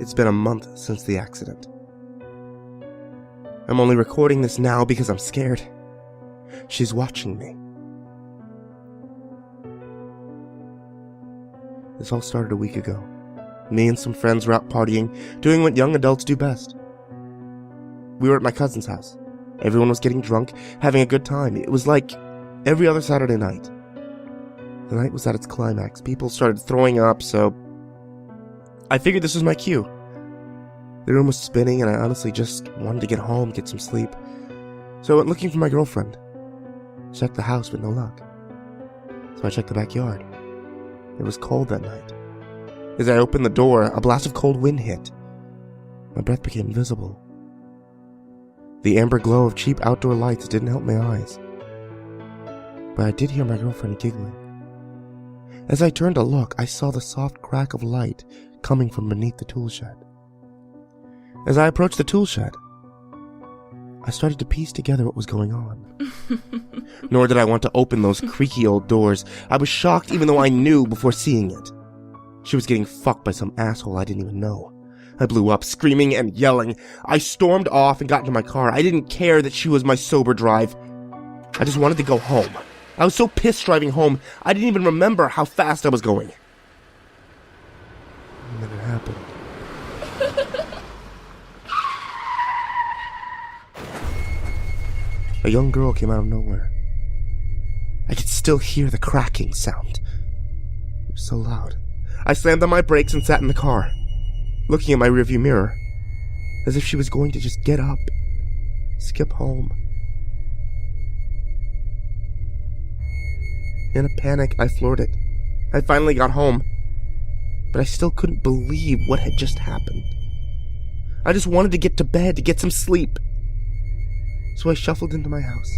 It's been a month since the accident. I'm only recording this now because I'm scared. She's watching me. This all started a week ago. Me and some friends were out partying, doing what young adults do best. We were at my cousin's house. Everyone was getting drunk, having a good time. It was like every other Saturday night. The night was at its climax. People started throwing up, so I figured this was my cue. The room was spinning, and I honestly just wanted to get home, get some sleep. So I went looking for my girlfriend. Checked the house, but no luck. So I checked the backyard. It was cold that night. As I opened the door, a blast of cold wind hit. My breath became visible. The amber glow of cheap outdoor lights didn't help my eyes. But I did hear my girlfriend giggling. As I turned to look, I saw the soft crack of light coming from beneath the tool shed. As I approached the tool shed, I started to piece together what was going on. Nor did I want to open those creaky old doors. I was shocked even though I knew before seeing it. She was getting fucked by some asshole I didn't even know. I blew up, screaming and yelling. I stormed off and got into my car. I didn't care that she was my sober drive. I just wanted to go home. I was so pissed driving home, I didn't even remember how fast I was going. And then it happened. A young girl came out of nowhere. I could still hear the cracking sound. It was so loud. I slammed on my brakes and sat in the car, looking at my rearview mirror, as if she was going to just get up, skip home. In a panic, I floored it. I finally got home, but I still couldn't believe what had just happened. I just wanted to get to bed, to get some sleep. So I shuffled into my house,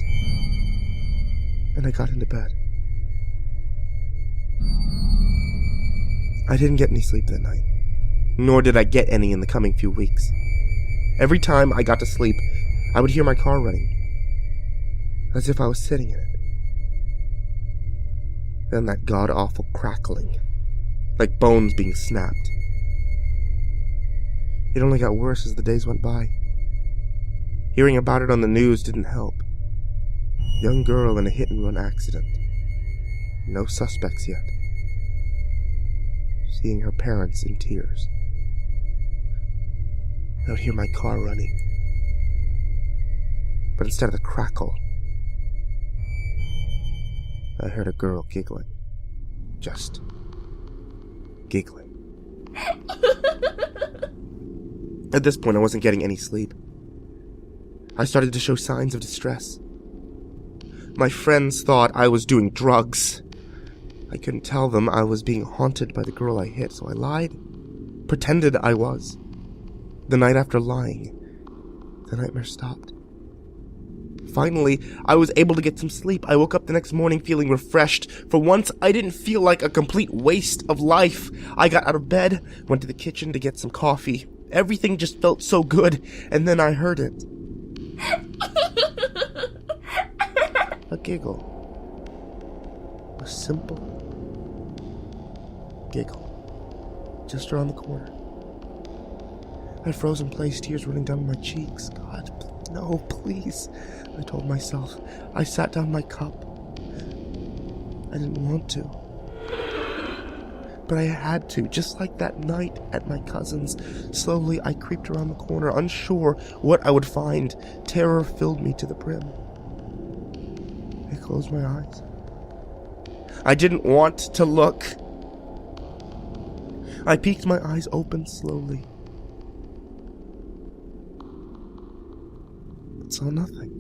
and I got into bed. I didn't get any sleep that night, nor did I get any in the coming few weeks. Every time I got to sleep, I would hear my car running, as if I was sitting in it. Then that god-awful crackling, like bones being snapped. It only got worse as the days went by. Hearing about it on the news didn't help. Young girl in a hit-and-run accident. No suspects yet. Seeing her parents in tears. I would hear my car running. But instead of the crackle, I heard a girl giggling. Just giggling. At this point, I wasn't getting any sleep. I started to show signs of distress. My friends thought I was doing drugs. I couldn't tell them I was being haunted by the girl I hit, so I lied. Pretended I was. The night after lying, the nightmare stopped. Finally, I was able to get some sleep. I woke up the next morning feeling refreshed. For once, I didn't feel like a complete waste of life. I got out of bed, went to the kitchen to get some coffee. Everything just felt so good, and then I heard it. A giggle. A simple giggle. Just around the corner. I froze in place, tears running down my cheeks. God, no, please, I told myself. I sat down my cup. I didn't want to. But I had to, just like that night at my cousin's. Slowly, I creeped around the corner, unsure what I would find. Terror filled me to the brim. I closed my eyes. I didn't want to look. I peeked my eyes open slowly. But saw nothing.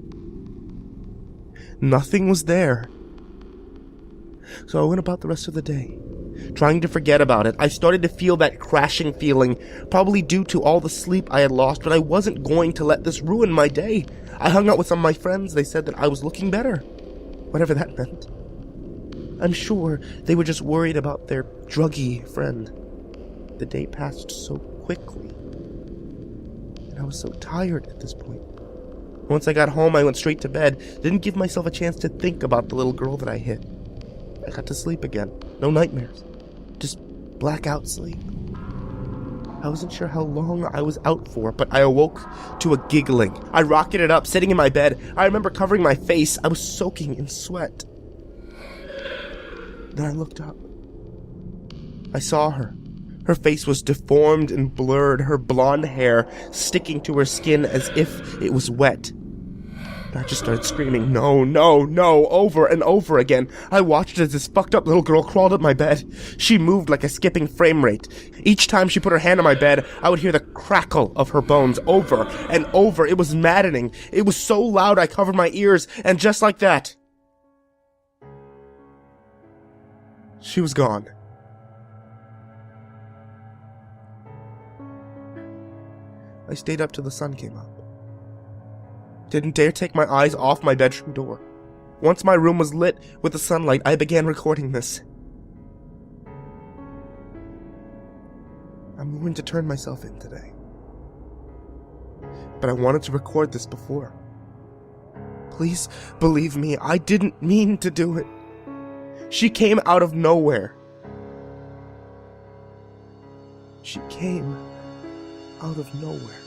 Nothing was there. So I went about the rest of the day, trying to forget about it. I started to feel that crashing feeling, probably due to all the sleep I had lost, but I wasn't going to let this ruin my day. I hung out with some of my friends. They said that I was looking better, whatever that meant. I'm sure they were just worried about their druggy friend. The day passed so quickly, and I was so tired at this point. Once I got home, I went straight to bed. Didn't give myself a chance to think about the little girl that I hit. I got to sleep again. No nightmares. Just blackout sleep. I wasn't sure how long I was out for, but I awoke to a giggling. I rocketed up, sitting in my bed. I remember covering my face. I was soaking in sweat. Then I looked up. I saw her. Her face was deformed and blurred, her blonde hair sticking to her skin as if it was wet. I just started screaming, "No, no, no," over and over again. I watched as this fucked up little girl crawled up my bed. She moved like a skipping frame rate. Each time she put her hand on my bed, I would hear the crackle of her bones over and over. It was maddening. It was so loud I covered my ears, and just like that, she was gone. I stayed up till the sun came up. Didn't dare take my eyes off my bedroom door. Once my room was lit with the sunlight, I began recording this. I'm going to turn myself in today. But I wanted to record this before. Please believe me, I didn't mean to do it. She came out of nowhere. She came out of nowhere.